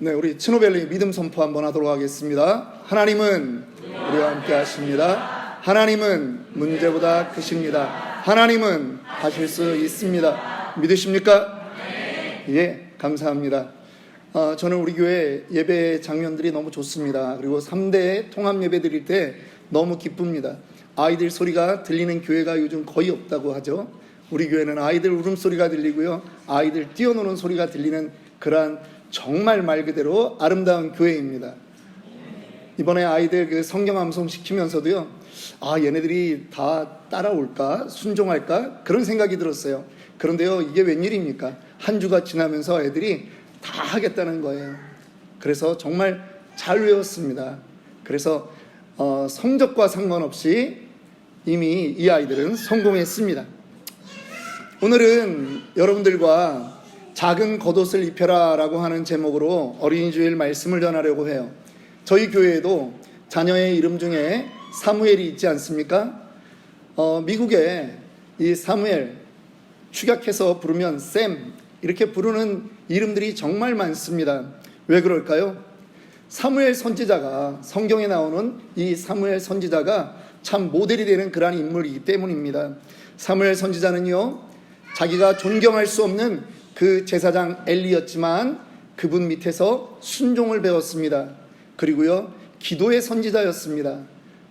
네, 우리 친오벨리 믿음 선포 한번 하도록 하겠습니다. 하나님은 우리와 함께 하십니다. 하나님은 문제보다 크십니다. 하나님은 하실 수 있습니다. 믿으십니까? 예, 감사합니다. 저는 우리 교회 예배 장면들이 너무 좋습니다. 그리고 3대 통합 예배 드릴 때 너무 기쁩니다. 아이들 소리가 들리는 교회가 요즘 거의 없다고 하죠. 우리 교회는 아이들 울음소리가 들리고요, 아이들 뛰어노는 소리가 들리는 그러한 정말 말 그대로 아름다운 교회입니다. 이번에 아이들 그 성경 암송 시키면서도요, 얘네들이 다 따라올까? 순종할까? 그런 생각이 들었어요. 그런데요, 이게 웬일입니까? 한 주가 지나면서 애들이 다 하겠다는 거예요. 그래서 정말 잘 외웠습니다. 그래서 성적과 상관없이 이미 이 아이들은 성공했습니다. 오늘은 여러분들과 작은 겉옷을 입혀라 라고 하는 제목으로 어린이 주일 말씀을 전하려고 해요. 저희 교회에도 자녀의 이름 중에 사무엘이 있지 않습니까? 미국에 이 사무엘 축약해서 부르면 샘 이렇게 부르는 이름들이 정말 많습니다. 왜 그럴까요? 사무엘 선지자가, 성경에 나오는 이 사무엘 선지자가 참 모델이 되는 그러한 인물이기 때문입니다. 사무엘 선지자는요, 자기가 존경할 수 없는 그 제사장 엘리였지만 그분 밑에서 순종을 배웠습니다. 그리고요, 기도의 선지자였습니다.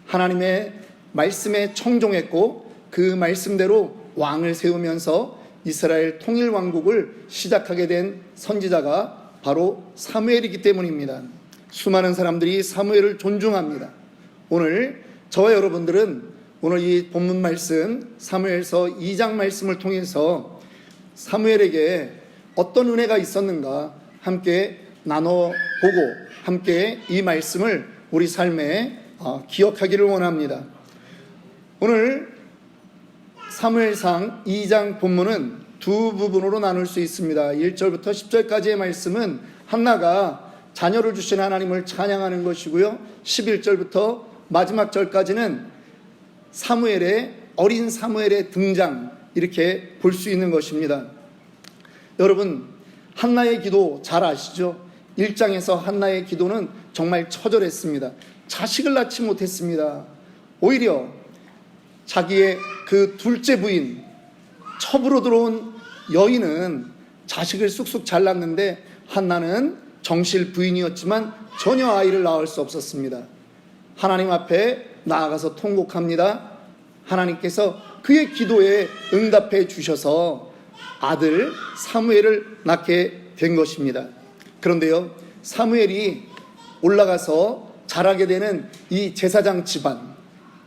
하나님의 말씀에 청종했고 그 말씀대로 왕을 세우면서 이스라엘 통일 왕국을 시작하게 된 선지자가 바로 사무엘이기 때문입니다. 수많은 사람들이 사무엘을 존중합니다. 오늘 저와 여러분들은 오늘 이 본문 말씀 사무엘서 2장 말씀을 통해서 사무엘에게 어떤 은혜가 있었는가 함께 나눠보고 함께 이 말씀을 우리 삶에 기억하기를 원합니다. 오늘 사무엘상 2장 본문은 두 부분으로 나눌 수 있습니다. 1절부터 10절까지의 말씀은 한나가 자녀를 주신 하나님을 찬양하는 것이고요, 11절부터 마지막 절까지는 사무엘의 어린 사무엘의 등장, 이렇게 볼 수 있는 것입니다. 여러분, 한나의 기도 잘 아시죠? 1장에서 한나의 기도는 정말 처절했습니다. 자식을 낳지 못했습니다. 오히려 자기의 그 둘째 부인, 첩으로 들어온 여인은 자식을 쑥쑥 잘 낳는데 한나는 정실 부인이었지만 전혀 아이를 낳을 수 없었습니다. 하나님 앞에 나아가서 통곡합니다. 하나님께서 그의 기도에 응답해 주셔서 아들 사무엘을 낳게 된 것입니다. 그런데요, 사무엘이 올라가서 자라게 되는 이 제사장 집안,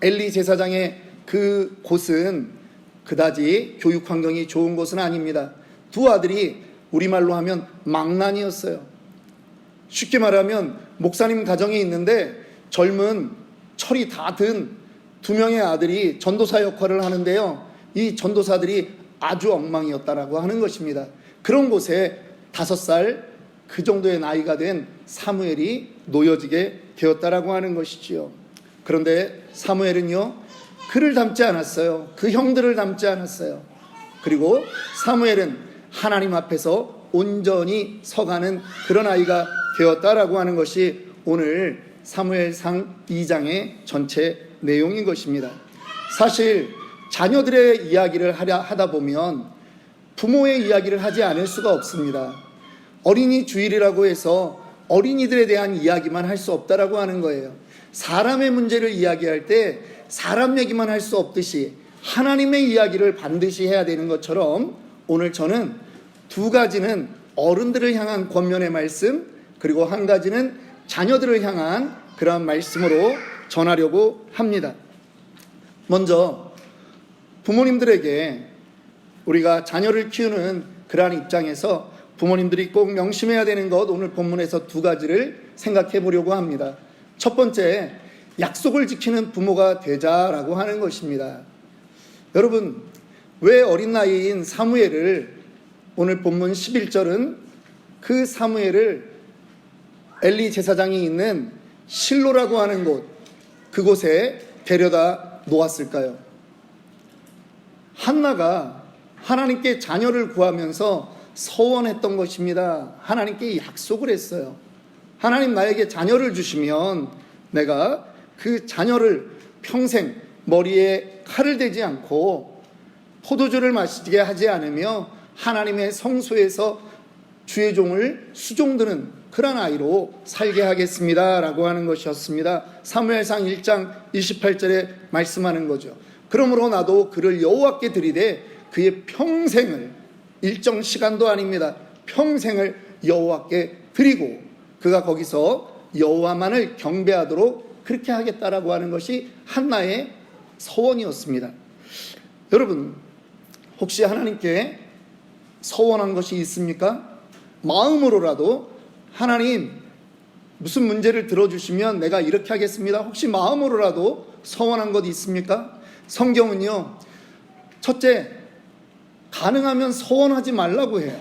엘리 제사장의 그 곳은 그다지 교육 환경이 좋은 곳은 아닙니다. 두 아들이 우리말로 하면 망난이었어요. 쉽게 말하면 목사님 가정에 있는데 젊은 철이 다 든 두 명의 아들이 전도사 역할을 하는데요, 이 전도사들이 아주 엉망이었다라고 하는 것입니다. 그런 곳에 5살 그 정도의 나이가 된 사무엘이 놓여지게 되었다라고 하는 것이지요. 그런데 사무엘은요, 그를 닮지 않았어요. 그 형들을 닮지 않았어요. 그리고 사무엘은 하나님 앞에서 온전히 서가는 그런 아이가 되었다라고 하는 것이 오늘 사무엘상 2장의 전체 내용인 것입니다. 사실 자녀들의 이야기를 하다 보면 부모의 이야기를 하지 않을 수가 없습니다. 어린이 주일이라고 해서 어린이들에 대한 이야기만 할 수 없다라고 하는 거예요. 사람의 문제를 이야기할 때 사람 얘기만 할 수 없듯이 하나님의 이야기를 반드시 해야 되는 것처럼 오늘 저는 두 가지는 어른들을 향한 권면의 말씀, 그리고 한 가지는 자녀들을 향한 그러한 말씀으로 전하려고 합니다. 먼저 부모님들에게 우리가 자녀를 키우는 그러한 입장에서 부모님들이 꼭 명심해야 되는 것, 오늘 본문에서 두 가지를 생각해 보려고 합니다. 첫 번째, 약속을 지키는 부모가 되자라고 하는 것입니다. 여러분, 왜 어린 나이인 사무엘을, 오늘 본문 11절은 그 사무엘을 엘리 제사장이 있는 실로라고 하는 곳, 그곳에 데려다 놓았을까요? 한나가 하나님께 자녀를 구하면서 서원했던 것입니다. 하나님께 약속을 했어요. 하나님 나에게 자녀를 주시면 내가 그 자녀를 평생 머리에 칼을 대지 않고 포도주를 마시게 하지 않으며 하나님의 성소에서 주의 종을 수종드는 그런 아이로 살게 하겠습니다 라고 하는 것이었습니다. 사무엘상 1장 28절에 말씀하는 거죠. 그러므로 나도 그를 여호와께 드리되 그의 평생을, 일정 시간도 아닙니다, 평생을 여호와께 드리고 그가 거기서 여호와만을 경배하도록 그렇게 하겠다라고 하는 것이 한나의 서원이었습니다. 여러분, 혹시 하나님께 서원한 것이 있습니까? 마음으로라도 하나님 무슨 문제를 들어주시면 내가 이렇게 하겠습니다, 혹시 마음으로라도 서원한 것 있습니까? 성경은요, 첫째, 가능하면 서원하지 말라고 해요.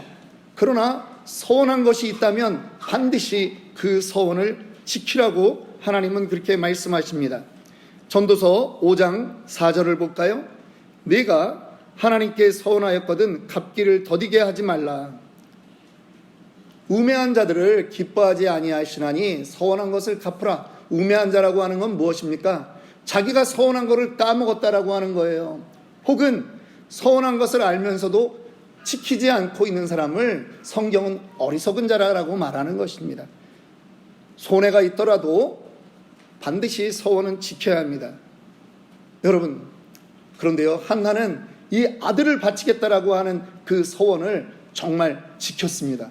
그러나 서원한 것이 있다면 반드시 그 서원을 지키라고 하나님은 그렇게 말씀하십니다. 전도서 5장 4절을 볼까요? 네가 하나님께 서원하였거든 갚기를 더디게 하지 말라. 우매한 자들을 기뻐하지 아니하시나니 서원한 것을 갚으라. 우매한 자라고 하는 건 무엇입니까? 자기가 서원한 것을 까먹었다라고 하는 거예요. 혹은 서원한 것을 알면서도 지키지 않고 있는 사람을 성경은 어리석은 자라고 말하는 것입니다. 손해가 있더라도 반드시 서원은 지켜야 합니다. 여러분, 그런데요, 한나는 이 아들을 바치겠다라고 하는 그 서원을 정말 지켰습니다.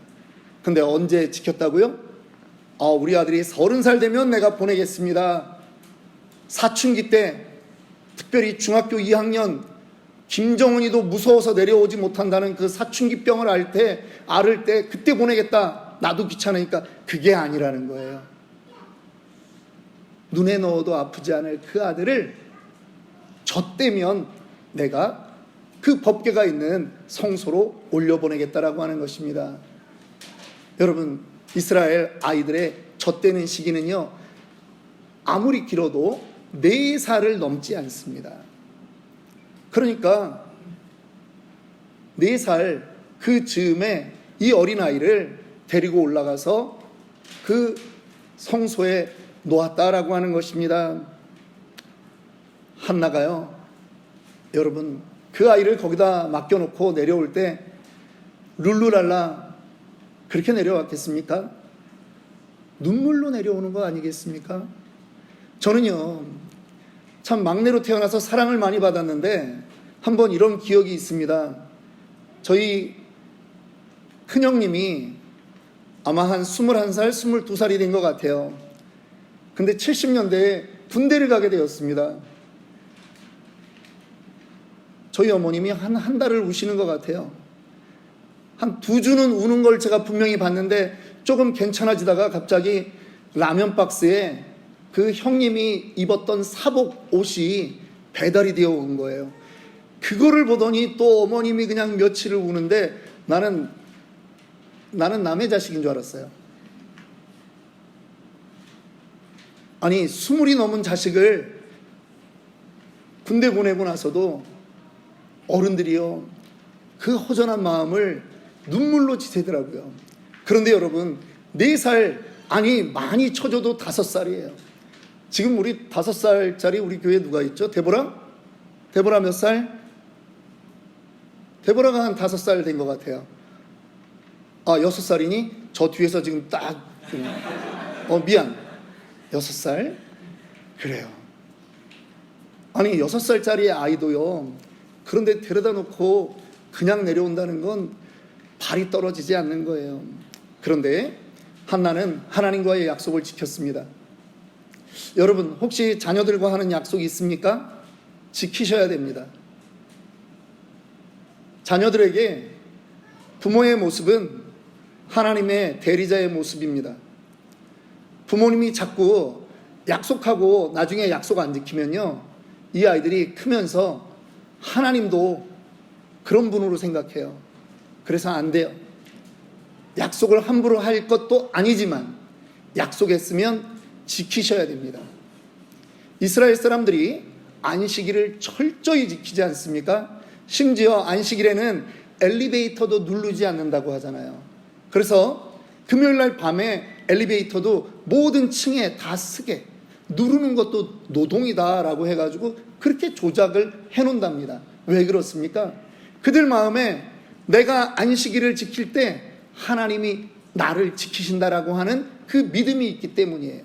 근데 언제 지켰다고요? 우리 아들이 30살 되면 내가 보내겠습니다. 사춘기 때, 특별히 중학교 2학년 김정은이도 무서워서 내려오지 못한다는 그 사춘기병을 앓을 때 그때 보내겠다. 나도 귀찮으니까. 그게 아니라는 거예요. 눈에 넣어도 아프지 않을 그 아들을 젖대면 내가 그 법궤가 있는 성소로 올려보내겠다라고 하는 것입니다. 여러분, 이스라엘 아이들의 젖대는 시기는요, 아무리 길어도 4살을 넘지 않습니다. 그러니까 4살 그 즈음에 이 어린아이를 데리고 올라가서 그 성소에 놓았다라고 하는 것입니다. 한나가요, 여러분, 그 아이를 거기다 맡겨놓고 내려올 때 룰루랄라 그렇게 내려왔겠습니까? 눈물로 내려오는 거 아니겠습니까? 저는요, 참 막내로 태어나서 사랑을 많이 받았는데 한번 이런 기억이 있습니다. 저희 큰형님이 아마 한 21살, 22살이 된 것 같아요. 근데 70년대에 군대를 가게 되었습니다. 저희 어머님이 한 달을 우시는 것 같아요. 한 2주는 우는 걸 제가 분명히 봤는데 조금 괜찮아지다가 갑자기 라면 박스에 그 형님이 입었던 사복 옷이 배달이 되어 온 거예요. 그거를 보더니 또 어머님이 그냥 며칠을 우는데 나는 남의 자식인 줄 알았어요. 아니, 20이 넘은 자식을 군대 보내고 나서도 어른들이요, 그 허전한 마음을 눈물로 지새더라고요. 그런데 여러분, 4살, 아니 많이 쳐줘도 5살이에요. 지금 우리 5살짜리 우리 교회에 누가 있죠? 데보라 몇 살? 데보라가 한 5살 된 것 같아요. 6살이니? 저 뒤에서 지금 딱 미안, 6살? 그래요. 아니 6살짜리 아이도요, 그런데 데려다 놓고 그냥 내려온다는 건 발이 떨어지지 않는 거예요. 그런데 한나는 하나님과의 약속을 지켰습니다. 여러분, 혹시 자녀들과 하는 약속이 있습니까? 지키셔야 됩니다. 자녀들에게 부모의 모습은 하나님의 대리자의 모습입니다. 부모님이 자꾸 약속하고 나중에 약속 안 지키면요, 이 아이들이 크면서 하나님도 그런 분으로 생각해요. 그래서 안 돼요. 약속을 함부로 할 것도 아니지만 약속했으면 지키셔야 됩니다. 이스라엘 사람들이 안식일을 철저히 지키지 않습니까? 심지어 안식일에는 엘리베이터도 누르지 않는다고 하잖아요. 그래서 금요일날 밤에 엘리베이터도 모든 층에 다 쓰게, 누르는 것도 노동이다라고 해가지고 그렇게 조작을 해놓는답니다. 왜 그렇습니까? 그들 마음에 내가 안식일을 지킬 때 하나님이 나를 지키신다라고 하는 그 믿음이 있기 때문이에요.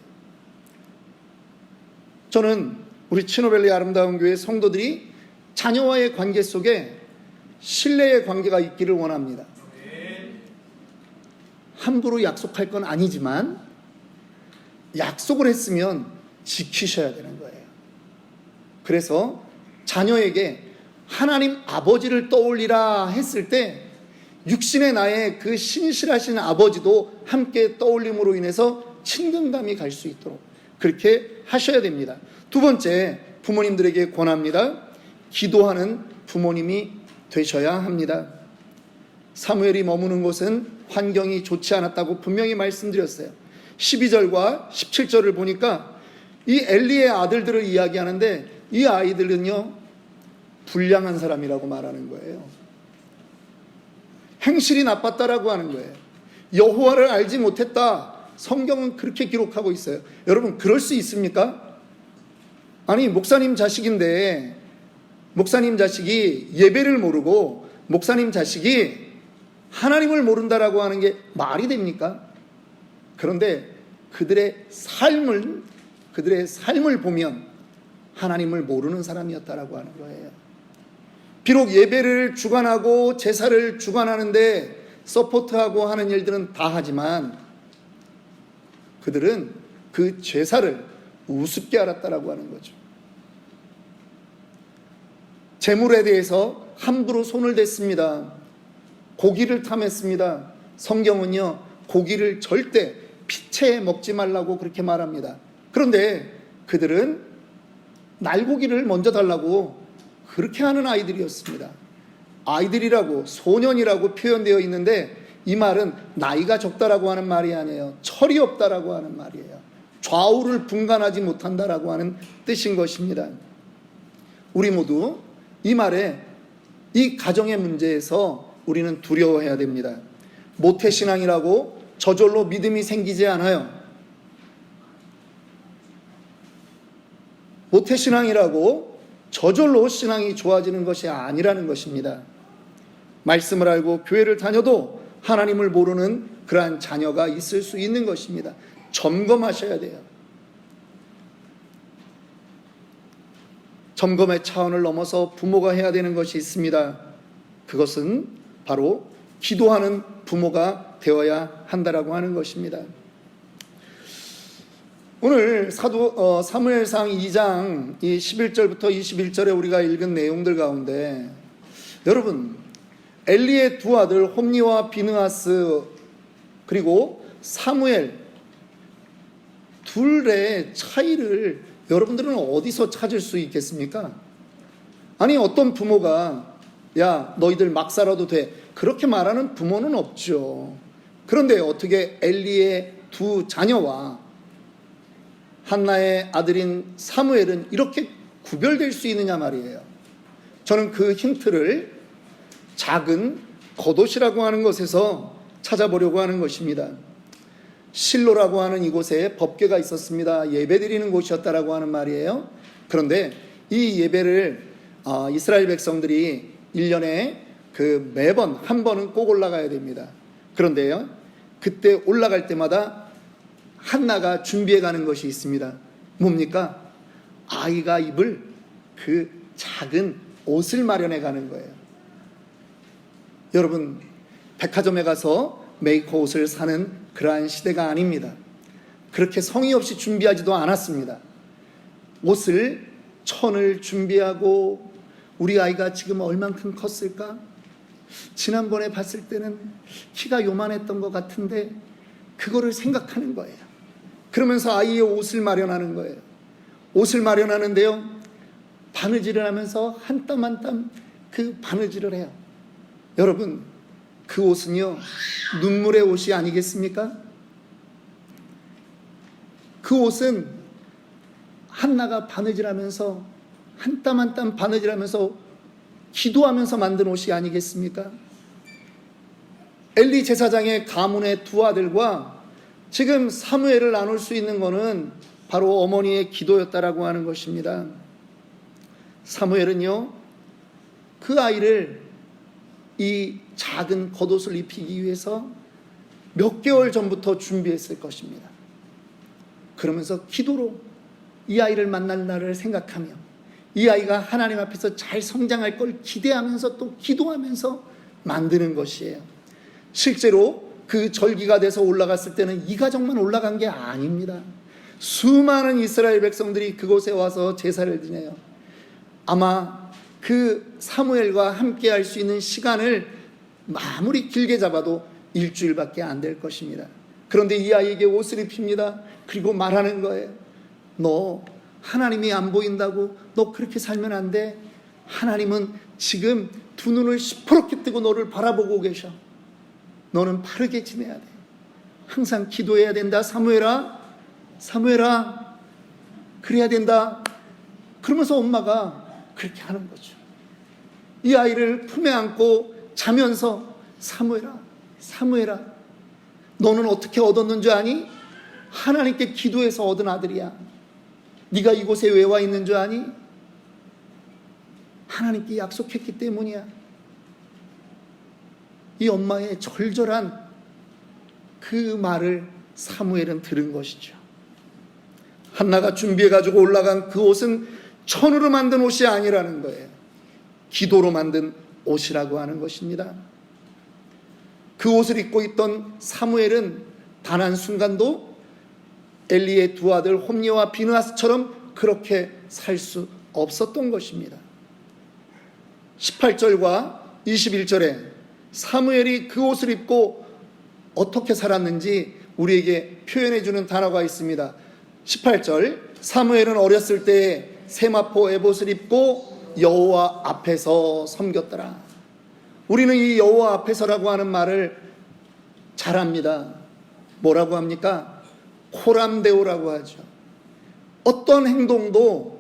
저는 우리 치노밸리 아름다운 교회 성도들이 자녀와의 관계 속에 신뢰의 관계가 있기를 원합니다. 함부로 약속할 건 아니지만 약속을 했으면 지키셔야 되는 거예요. 그래서 자녀에게 하나님 아버지를 떠올리라 했을 때 육신의 나의 그 신실하신 아버지도 함께 떠올림으로 인해서 친근감이 갈 수 있도록 그렇게 하셔야 됩니다. 두 번째, 부모님들에게 권합니다. 기도하는 부모님이 되셔야 합니다. 사무엘이 머무는 곳은 환경이 좋지 않았다고 분명히 말씀드렸어요. 12절과 17절을 보니까 이 엘리의 아들들을 이야기하는데 이 아이들은요, 불량한 사람이라고 말하는 거예요. 행실이 나빴다라고 하는 거예요. 여호와를 알지 못했다. 성경은 그렇게 기록하고 있어요. 여러분, 그럴 수 있습니까? 아니, 목사님 자식인데 목사님 자식이 예배를 모르고 목사님 자식이 하나님을 모른다라고 하는 게 말이 됩니까? 그런데 그들의 삶을 보면 하나님을 모르는 사람이었다라고 하는 거예요. 비록 예배를 주관하고 제사를 주관하는데 서포트하고 하는 일들은 다 하지만 그들은 그 제사를 우습게 알았다라고 하는 거죠. 재물에 대해서 함부로 손을 댔습니다. 고기를 탐했습니다. 성경은요, 고기를 절대 피채 먹지 말라고 그렇게 말합니다. 그런데 그들은 날고기를 먼저 달라고 그렇게 하는 아이들이었습니다. 아이들이라고, 소년이라고 표현되어 있는데 이 말은 나이가 적다라고 하는 말이 아니에요. 철이 없다라고 하는 말이에요. 좌우를 분간하지 못한다라고 하는 뜻인 것입니다. 우리 모두 이 말에, 이 가정의 문제에서 우리는 두려워해야 됩니다. 모태신앙이라고 저절로 믿음이 생기지 않아요. 모태신앙이라고 저절로 신앙이 좋아지는 것이 아니라는 것입니다. 말씀을 알고 교회를 다녀도 하나님을 모르는 그러한 자녀가 있을 수 있는 것입니다. 점검하셔야 돼요. 점검의 차원을 넘어서 부모가 해야 되는 것이 있습니다. 그것은 바로 기도하는 부모가 되어야 한다라고 하는 것입니다. 오늘 사무엘상 2장 11절부터 21절에 우리가 읽은 내용들 가운데 여러분, 엘리의 두 아들 홈니와 비느하스 그리고 사무엘 둘의 차이를 여러분들은 어디서 찾을 수 있겠습니까? 아니, 어떤 부모가 야, 너희들 막 살아도 돼, 그렇게 말하는 부모는 없죠. 그런데 어떻게 엘리의 두 자녀와 한나의 아들인 사무엘은 이렇게 구별될 수 있느냐 말이에요. 저는 그 힌트를 작은 겉옷이라고 하는 것에서 찾아보려고 하는 것입니다. 실로라고 하는 이곳에 법궤가 있었습니다. 예배드리는 곳이었다라고 하는 말이에요. 그런데 이 예배를 이스라엘 백성들이 1년에 매번 한 번은 꼭 올라가야 됩니다. 그런데요, 그때 올라갈 때마다 한나가 준비해 가는 것이 있습니다. 뭡니까? 아이가 입을 그 작은 옷을 마련해 가는 거예요. 여러분, 백화점에 가서 메이커 옷을 사는 그러한 시대가 아닙니다. 그렇게 성의 없이 준비하지도 않았습니다. 옷을 천을 준비하고, 우리 아이가 지금 얼만큼 컸을까? 지난번에 봤을 때는 키가 요만했던 것 같은데, 그거를 생각하는 거예요. 그러면서 아이의 옷을 마련하는 거예요. 옷을 마련하는데요, 바느질을 하면서 한 땀 한 땀 그 바느질을 해요. 여러분, 그 옷은요, 눈물의 옷이 아니겠습니까? 그 옷은 한나가 바느질하면서 한 땀 한 땀 바느질하면서 기도하면서 만든 옷이 아니겠습니까? 엘리 제사장의 가문의 두 아들과 지금 사무엘을 나눌 수 있는 것은 바로 어머니의 기도였다라고 하는 것입니다. 사무엘은요, 그 아이를 이 작은 겉옷을 입히기 위해서 몇 개월 전부터 준비했을 것입니다. 그러면서 기도로 이 아이를 만날 날을 생각하며 이 아이가 하나님 앞에서 잘 성장할 걸 기대하면서 또 기도하면서 만드는 것이에요. 실제로 그 절기가 돼서 올라갔을 때는 이 가정만 올라간 게 아닙니다. 수많은 이스라엘 백성들이 그곳에 와서 제사를 드려요. 아마 그 사무엘과 함께 할 수 있는 시간을 아무리 길게 잡아도 일주일밖에 안 될 것입니다. 그런데 이 아이에게 옷을 입힙니다. 그리고 말하는 거예요. 너 하나님이 안 보인다고 너 그렇게 살면 안 돼. 하나님은 지금 두 눈을 시퍼렇게 뜨고 너를 바라보고 계셔. 너는 바르게 지내야 돼. 항상 기도해야 된다. 사무엘아, 사무엘아, 그래야 된다. 그러면서 엄마가 그렇게 하는 거죠. 이 아이를 품에 안고 자면서 사무엘아, 사무엘아, 너는 어떻게 얻었는 줄 아니? 하나님께 기도해서 얻은 아들이야. 네가 이곳에 왜 와 있는 줄 아니? 하나님께 약속했기 때문이야. 이 엄마의 절절한 그 말을 사무엘은 들은 것이죠. 한나가 준비해가지고 올라간 그 옷은 천으로 만든 옷이 아니라는 거예요. 기도로 만든 옷이라고 하는 것입니다. 그 옷을 입고 있던 사무엘은 단 한순간도 엘리의 두 아들 홈리와 비느하스처럼 그렇게 살 수 없었던 것입니다. 18절과 21절에 사무엘이 그 옷을 입고 어떻게 살았는지 우리에게 표현해주는 단어가 있습니다. 18절, 사무엘은 어렸을 때에 세마포 에봇을 입고 여호와 앞에서 섬겼더라. 우리는 이 여호와 앞에서라고 하는 말을 잘 압니다. 뭐라고 합니까? 코람데오라고 하죠. 어떤 행동도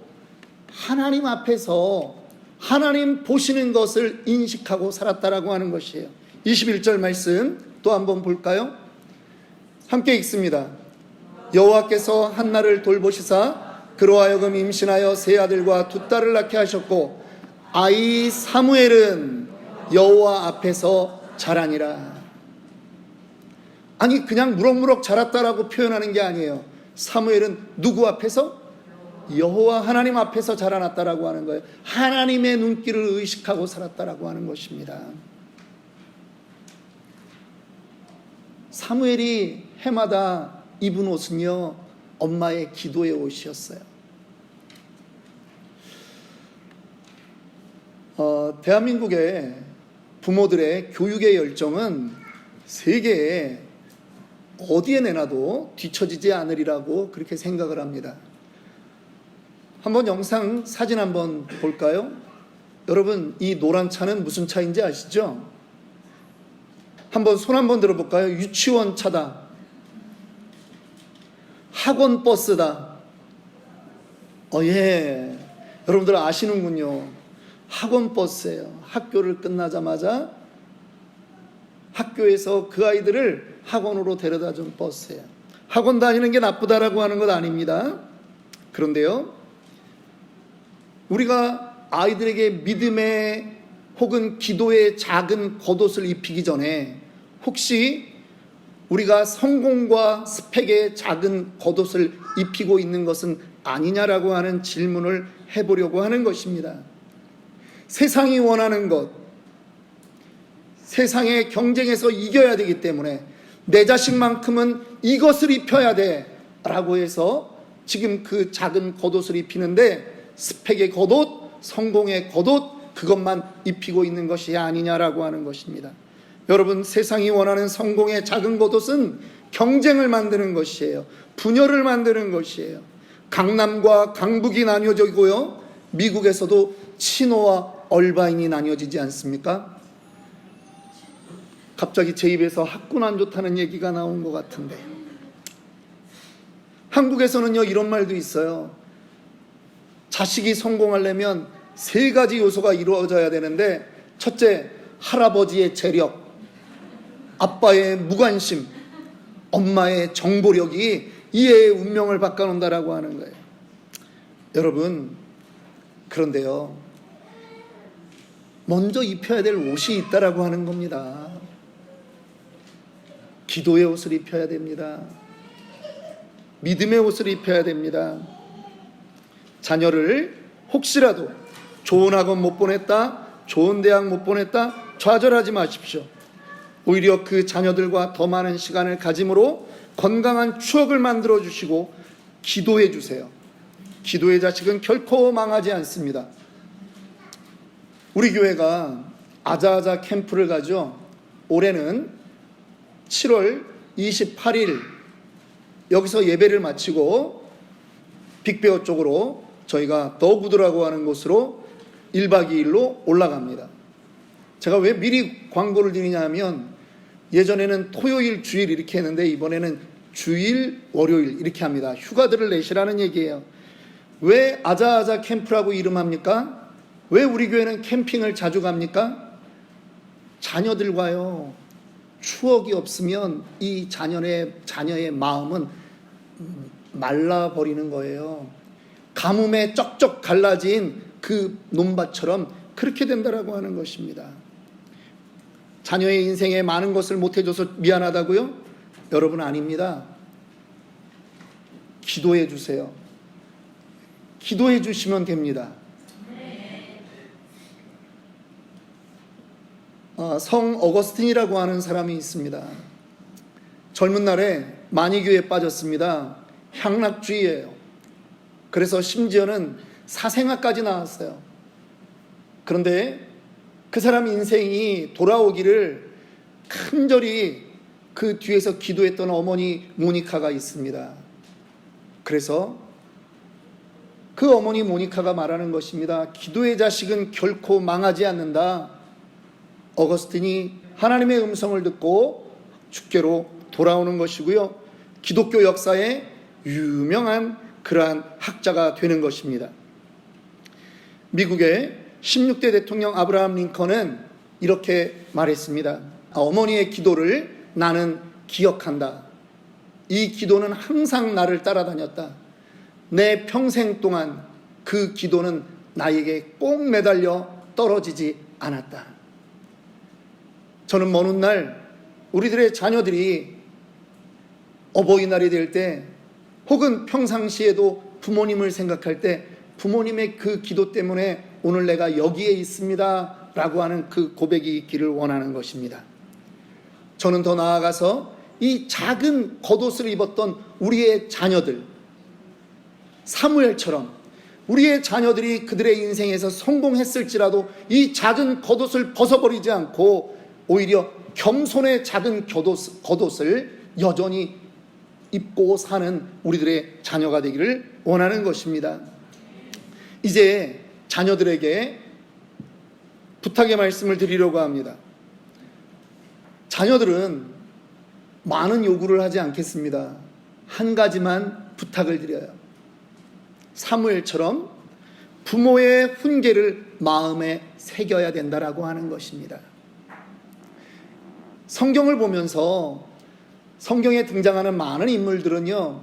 하나님 앞에서 하나님 보시는 것을 인식하고 살았다라고 하는 것이에요. 21절 말씀 또 한번 볼까요? 함께 읽습니다. 여호와께서 한나를 돌보시사 그로 하여금 임신하여 세 아들과 두 딸을 낳게 하셨고 아이 사무엘은 여호와 앞에서 자라니라. 아니 그냥 무럭무럭 자랐다라고 표현하는 게 아니에요. 사무엘은 누구 앞에서? 여호와 하나님 앞에서 자라났다라고 하는 거예요. 하나님의 눈길을 의식하고 살았다라고 하는 것입니다. 사무엘이 해마다 입은 옷은요, 엄마의 기도의 옷이었어요. 대한민국의 부모들의 교육의 열정은 세계에 어디에 내놔도 뒤처지지 않으리라고 그렇게 생각을 합니다. 한번 영상 사진 한번 볼까요? 여러분 이 노란 차는 무슨 차인지 아시죠? 한번 손 한번 들어볼까요? 유치원 차다. 학원 버스다. 예. 여러분들 아시는군요. 학원 버스예요. 학교를 끝나자마자 학교에서 그 아이들을 학원으로 데려다 준 버스예요. 학원 다니는 게 나쁘다라고 하는 것 아닙니다. 그런데요, 우리가 아이들에게 믿음의 혹은 기도의 작은 겉옷을 입히기 전에 혹시 우리가 성공과 스펙의 작은 겉옷을 입히고 있는 것은 아니냐라고 하는 질문을 해보려고 하는 것입니다. 세상이 원하는 것, 세상의 경쟁에서 이겨야 되기 때문에 내 자식만큼은 이것을 입혀야 돼 라고 해서 지금 그 작은 겉옷을 입히는데 스펙의 겉옷, 성공의 겉옷 그것만 입히고 있는 것이 아니냐라고 하는 것입니다. 여러분 세상이 원하는 성공의 작은 겉옷은 경쟁을 만드는 것이에요. 분열을 만드는 것이에요. 강남과 강북이 나뉘어지고요, 미국에서도 친노와 얼바인이 나뉘어지지 않습니까? 갑자기 제 입에서 학군 안 좋다는 얘기가 나온 것 같은데, 한국에서는요 이런 말도 있어요. 자식이 성공하려면 세 가지 요소가 이루어져야 되는데, 첫째 할아버지의 재력, 아빠의 무관심, 엄마의 정보력이 이 애의 운명을 바꿔놓는다라고 하는 거예요. 여러분, 그런데요, 먼저 입혀야 될 옷이 있다라고 하는 겁니다. 기도의 옷을 입혀야 됩니다. 믿음의 옷을 입혀야 됩니다. 자녀를 혹시라도 좋은 학원 못 보냈다, 좋은 대학 못 보냈다 좌절하지 마십시오. 오히려 그 자녀들과 더 많은 시간을 가짐으로 건강한 추억을 만들어 주시고 기도해 주세요. 기도의 자식은 결코 망하지 않습니다. 우리 교회가 아자아자 캠프를 가죠. 올해는 7월 28일 여기서 예배를 마치고 빅베어 쪽으로 저희가 더구드라고 하는 곳으로 1박 2일로 올라갑니다. 제가 왜 미리 광고를 드리냐 하면 예전에는 토요일, 주일 이렇게 했는데 이번에는 주일, 월요일 이렇게 합니다. 휴가들을 내시라는 얘기예요. 왜 아자아자 캠프라고 이름합니까? 왜 우리 교회는 캠핑을 자주 갑니까? 자녀들과요, 추억이 없으면 이 자녀의 마음은 말라버리는 거예요. 가뭄에 쩍쩍 갈라진 그 논밭처럼 그렇게 된다라고 하는 것입니다. 자녀의 인생에 많은 것을 못해줘서 미안하다고요? 여러분, 아닙니다. 기도해 주세요. 기도해 주시면 됩니다. 성 어거스틴이라고 하는 사람이 있습니다. 젊은 날에 만이교에 빠졌습니다. 향락주의예요. 그래서 심지어는 사생아까지 나왔어요. 그런데 그 사람 인생이 돌아오기를 간절히 그 뒤에서 기도했던 어머니 모니카가 있습니다. 그래서 그 어머니 모니카가 말하는 것입니다. 기도의 자식은 결코 망하지 않는다. 어거스틴이 하나님의 음성을 듣고 주께로 돌아오는 것이고요, 기독교 역사에 유명한 그러한 학자가 되는 것입니다. 미국의 16대 대통령 아브라함 링컨은 이렇게 말했습니다. 어머니의 기도를 나는 기억한다. 이 기도는 항상 나를 따라다녔다. 내 평생 동안 그 기도는 나에게 꼭 매달려 떨어지지 않았다. 저는 먼 훗날 우리들의 자녀들이 어버이날이 될 때 혹은 평상시에도 부모님을 생각할 때 부모님의 그 기도 때문에 오늘 내가 여기에 있습니다 라고 하는 그 고백이 있기를 원하는 것입니다. 저는 더 나아가서 이 작은 겉옷을 입었던 우리의 자녀들, 사무엘처럼 우리의 자녀들이 그들의 인생에서 성공했을지라도 이 작은 겉옷을 벗어버리지 않고 오히려 겸손의 작은 겉옷을 여전히 입고 사는 우리들의 자녀가 되기를 원하는 것입니다. 이제 자녀들에게 부탁의 말씀을 드리려고 합니다. 자녀들은 많은 요구를 하지 않겠습니다. 한 가지만 부탁을 드려요. 사무엘처럼 부모의 훈계를 마음에 새겨야 된다라고 하는 것입니다. 성경을 보면서 성경에 등장하는 많은 인물들은요,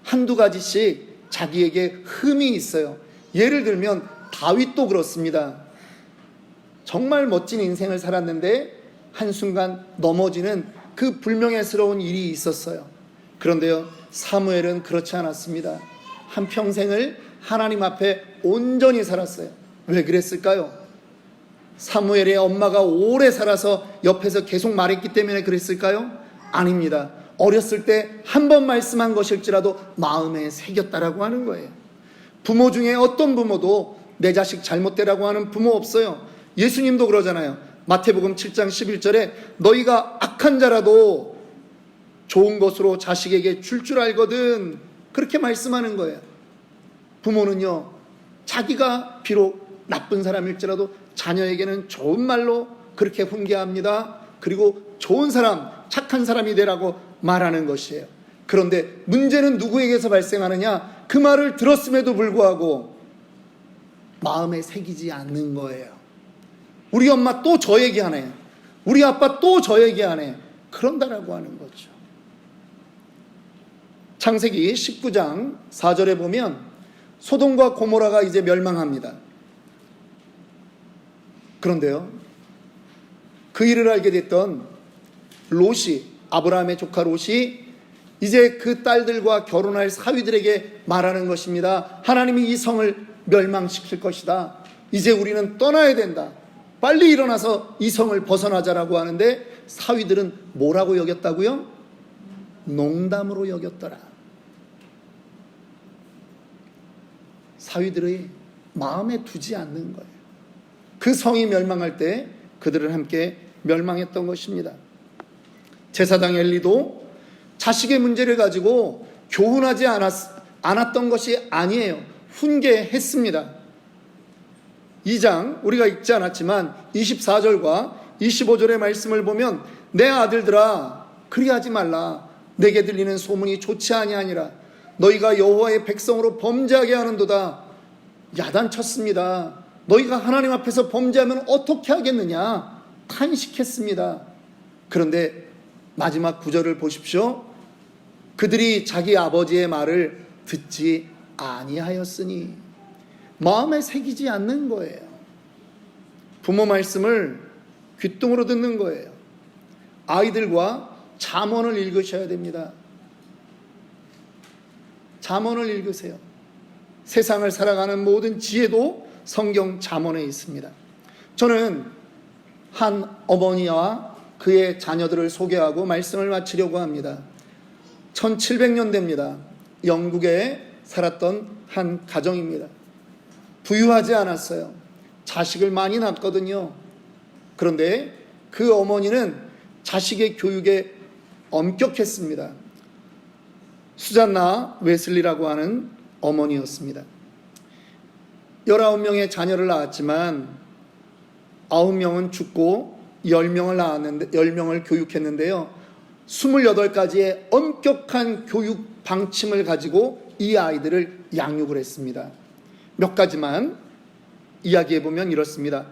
한두 가지씩 자기에게 흠이 있어요. 예를 들면 다윗도 그렇습니다. 정말 멋진 인생을 살았는데 한순간 넘어지는 그 불명예스러운 일이 있었어요. 그런데요, 사무엘은 그렇지 않았습니다. 한평생을 하나님 앞에 온전히 살았어요. 왜 그랬을까요? 사무엘의 엄마가 오래 살아서 옆에서 계속 말했기 때문에 그랬을까요? 아닙니다. 어렸을 때 한 번 말씀한 것일지라도 마음에 새겼다라고 하는 거예요. 부모 중에 어떤 부모도 내 자식 잘못되라고 하는 부모 없어요. 예수님도 그러잖아요. 마태복음 7장 11절에 너희가 악한 자라도 좋은 것으로 자식에게 줄 알거든, 그렇게 말씀하는 거예요. 부모는요, 자기가 비록 나쁜 사람일지라도 자녀에게는 좋은 말로 그렇게 훈계합니다. 그리고 좋은 사람, 착한 사람이 되라고 말하는 것이에요. 그런데 문제는 누구에게서 발생하느냐? 그 말을 들었음에도 불구하고 마음에 새기지 않는 거예요. 우리 엄마 또 저 얘기하네, 우리 아빠 또 저 얘기하네, 그런다라고 하는 거죠. 창세기 19장 4절에 보면 소돔과 고모라가 이제 멸망합니다. 그런데요, 그 일을 알게 됐던 롯이, 아브라함의 조카 롯이 이제 그 딸들과 결혼할 사위들에게 말하는 것입니다. 하나님이 이 성을 멸망시킬 것이다. 이제 우리는 떠나야 된다. 빨리 일어나서 이 성을 벗어나자라고 하는데 사위들은 뭐라고 여겼다고요? 농담으로 여겼더라. 사위들의 마음에 두지 않는 거예요. 그 성이 멸망할 때 그들은 함께 멸망했던 것입니다. 제사장 엘리도 자식의 문제를 가지고 교훈하지 않았던 것이 아니에요. 훈계했습니다. 2장 우리가 읽지 않았지만 24절과 25절의 말씀을 보면 내 아들들아 그리하지 말라. 내게 들리는 소문이 좋지 아니하니라. 너희가 여호와의 백성으로 범죄하게 하는도다. 야단쳤습니다. 너희가 하나님 앞에서 범죄하면 어떻게 하겠느냐 탄식했습니다. 그런데 마지막 9절을 보십시오. 그들이 자기 아버지의 말을 듣지 아니하였으니, 마음에 새기지 않는 거예요. 부모 말씀을 귓등으로 듣는 거예요. 아이들과 잠언을 읽으셔야 됩니다. 잠언을 읽으세요. 세상을 살아가는 모든 지혜도 성경 잠언에 있습니다. 저는 한 어머니와 그의 자녀들을 소개하고 말씀을 마치려고 합니다. 1700년대입니다. 영국에 살았던 한 가정입니다. 부유하지 않았어요. 자식을 많이 낳았거든요. 그런데 그 어머니는 자식의 교육에 엄격했습니다. 수잔나 웨슬리라고 하는 어머니였습니다. 19명의 자녀를 낳았지만 9명은 죽고 10명을 교육했는데요. 28가지의 엄격한 교육 방침을 가지고 이 아이들을 양육을 했습니다. 몇 가지만 이야기해보면 이렇습니다.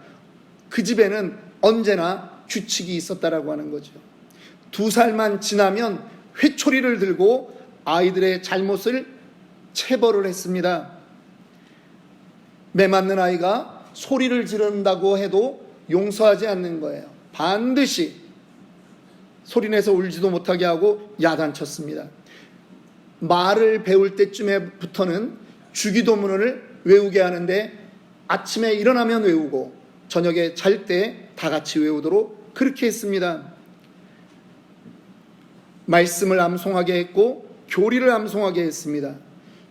그 집에는 언제나 규칙이 있었다라고 하는 거죠. 2살만 지나면 회초리를 들고 아이들의 잘못을 체벌을 했습니다. 매맞는 아이가 소리를 지른다고 해도 용서하지 않는 거예요. 반드시 소리내서 울지도 못하게 하고 야단쳤습니다. 말을 배울 때쯤에부터는 주기도문을 외우게 하는데 아침에 일어나면 외우고 저녁에 잘 때 다 같이 외우도록 그렇게 했습니다. 말씀을 암송하게 했고 교리를 암송하게 했습니다.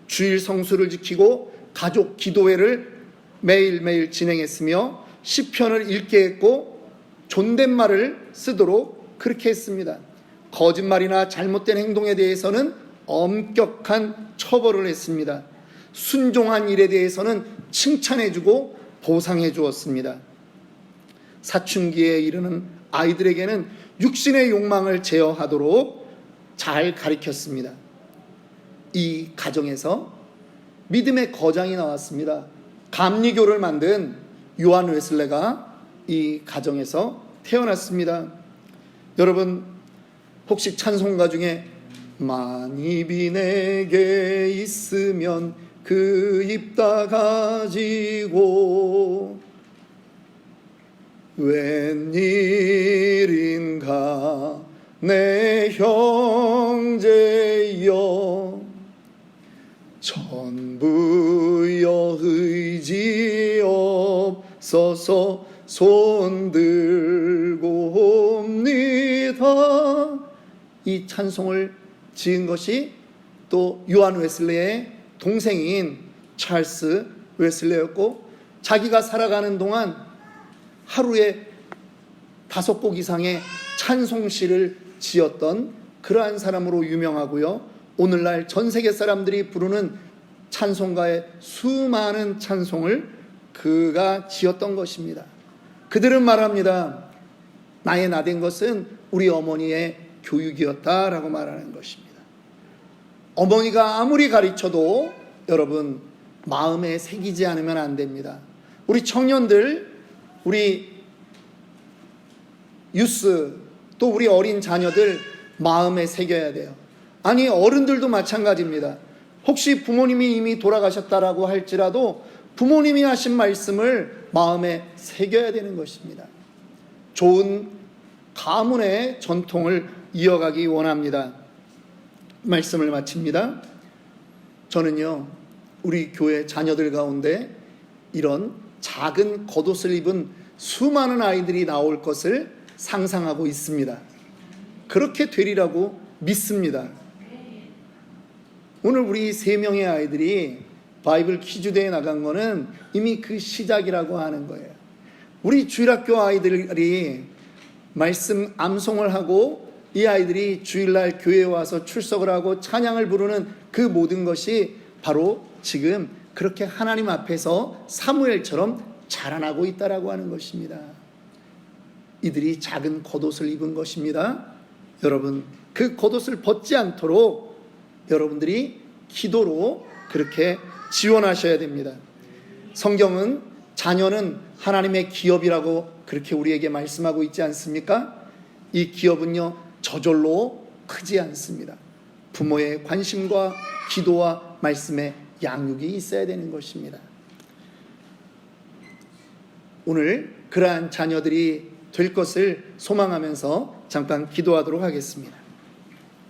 주일 성수를 지키고 가족 기도회를 매일매일 진행했으며 시편을 읽게 했고 존댓말을 쓰도록 그렇게 했습니다. 거짓말이나 잘못된 행동에 대해서는 엄격한 처벌을 했습니다. 순종한 일에 대해서는 칭찬해주고 보상해 주었습니다. 사춘기에 이르는 아이들에게는 육신의 욕망을 제어하도록 잘 가르쳤습니다. 이 가정에서 믿음의 거장이 나왔습니다. 감리교를 만든 요한 웨슬레가 이 가정에서 태어났습니다. 여러분 혹시 찬송가 중에 만입이 내게 있으면 그 입 다 가지고 웬일인가 내 형제여 전부여 의지 없어서 손 들고 옵니다. 이 찬송을 지은 것이 또 요한 웨슬레의 동생인 찰스 웨슬레였고, 자기가 살아가는 동안 하루에 5곡 이상의 찬송시를 지었던 그러한 사람으로 유명하고요. 오늘날 전 세계 사람들이 부르는 찬송가의 수많은 찬송을 그가 지었던 것입니다. 그들은 말합니다. 나의 나된 것은 우리 어머니의 교육이었다라고 말하는 것입니다. 어머니가 아무리 가르쳐도 여러분 마음에 새기지 않으면 안 됩니다. 우리 청년들, 우리 유스, 또 우리 어린 자녀들 마음에 새겨야 돼요. 아니, 어른들도 마찬가지입니다. 혹시 부모님이 이미 돌아가셨다라고 할지라도 부모님이 하신 말씀을 마음에 새겨야 되는 것입니다. 좋은 가문의 전통을 이어가기 원합니다. 말씀을 마칩니다. 저는요, 우리 교회 자녀들 가운데 이런 작은 겉옷을 입은 수많은 아이들이 나올 것을 상상하고 있습니다. 그렇게 되리라고 믿습니다. 오늘 우리 3명의 아이들이 바이블 퀴즈대에 나간 거는 이미 그 시작이라고 하는 거예요. 우리 주일학교 아이들이 말씀 암송을 하고 이 아이들이 주일날 교회에 와서 출석을 하고 찬양을 부르는 그 모든 것이 바로 지금 그렇게 하나님 앞에서 사무엘처럼 자라나고 있다라고 하는 것입니다. 이들이 작은 겉옷을 입은 것입니다. 여러분, 그 겉옷을 벗지 않도록 여러분들이 기도로 그렇게 지원하셔야 됩니다. 성경은 자녀는 하나님의 기업이라고 그렇게 우리에게 말씀하고 있지 않습니까? 이 기업은요, 저절로 크지 않습니다. 부모의 관심과 기도와 말씀의 양육이 있어야 되는 것입니다. 오늘 그러한 자녀들이 될 것을 소망하면서 잠깐 기도하도록 하겠습니다.